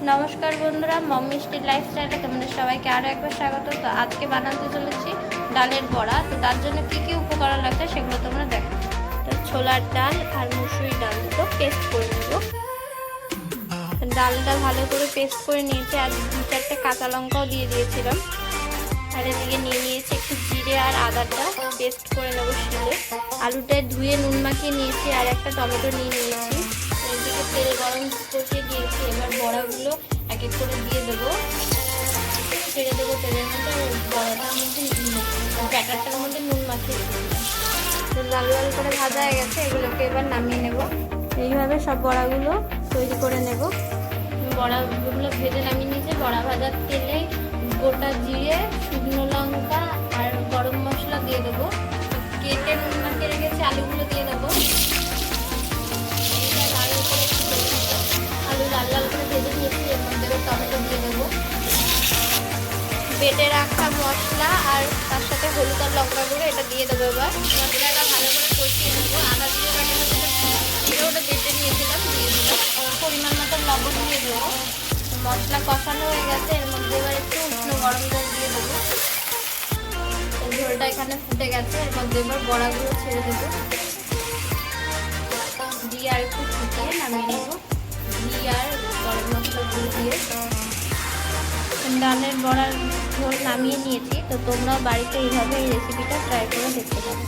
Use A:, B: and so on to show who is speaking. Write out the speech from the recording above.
A: নমস্কার বন্ধুরা, মম মিষ্টির লাইফস্টাইলে তোমাদের সবাইকে আরও একবার স্বাগত। তো আজকে বানাতে চলেছি ডালের বড়া। তো তার জন্য কী কী উপকরণ লাগছে সেগুলো তোমরা দেখো। তো ছোলার ডাল আর মুসুরি ডাল দুটো পেস্ট করে নেব। ডালটা ভালো করে পেস্ট করে নিয়েছি, আর 2-4টে কাঁচা লঙ্কাও দিয়ে দিয়েছিলাম। আর এদিকে নিয়ে নিয়েছি একটু জিরে আর আদাটা পেস্ট করে নেবো শিলে। আলুটা ধুয়ে নুন মাখিয়ে নিয়েছি, আর একটা টমেটো নিয়ে নিয়েছি। এদিকে তেল গরম বসিয়ে দিয়েছি। এবার বড়াগুলো এক এক করে দিয়ে দেবো, ছেড়ে দেবো তেলের মধ্যে। বড়াটার মধ্যে ব্যাটারটার মধ্যে নুন মাখিয়ে দেবো। তো লাল লাল করে ভাজা হয়ে গেছে, এগুলোকে এবার নামিয়ে নেব। এইভাবে সব বড়াগুলো তৈরি করে নেব। বড়াগুলো ভেজে নামিয়ে নিয়েছি। বড়া ভাজার তেলে গোটা জিরে, শুকনো লঙ্কা আর গরম মশলা দিয়ে দেবো। কেটে নুন মাখিয়ে রেখেছি আলুগুলো দিয়ে দেবো। আলু লাল লাল করে ভেজে নিয়েছি, এর মধ্যে টমেটো দিয়ে দেবো। বেটে রাখা মশলা আর তার সাথে হলুদ আর লঙ্কা গুঁড়ো এটা দিয়ে দেবো। এবার মশলাটা ভালো করে কষিয়ে নেবো। আদা দিয়ে ওটা বেটে নিয়েছিলাম, দিয়ে দিলাম। পরিমাণ মতো লবণ দিয়ে দেবো। মশলা কষানো হয়ে গেছে, এর মধ্যে এবার একটু উষ্ণ গরম জল দিয়ে দেবো। ঝোলটা এখানে ফুটে গেছে, এর মধ্যে এবার বড়াগুলো ছেড়ে দেবো। দিয়ে আর একটু ফুটিয়ে নামিয়ে নেবো। ঘি আর গরম মশলা দিয়ে ডালের বড়ার ঝোল নামিয়ে নিয়েছি। তো তোমরাও বাড়িতে এইভাবে এই রেসিপিটা ট্রাই করে দেখতে পারো।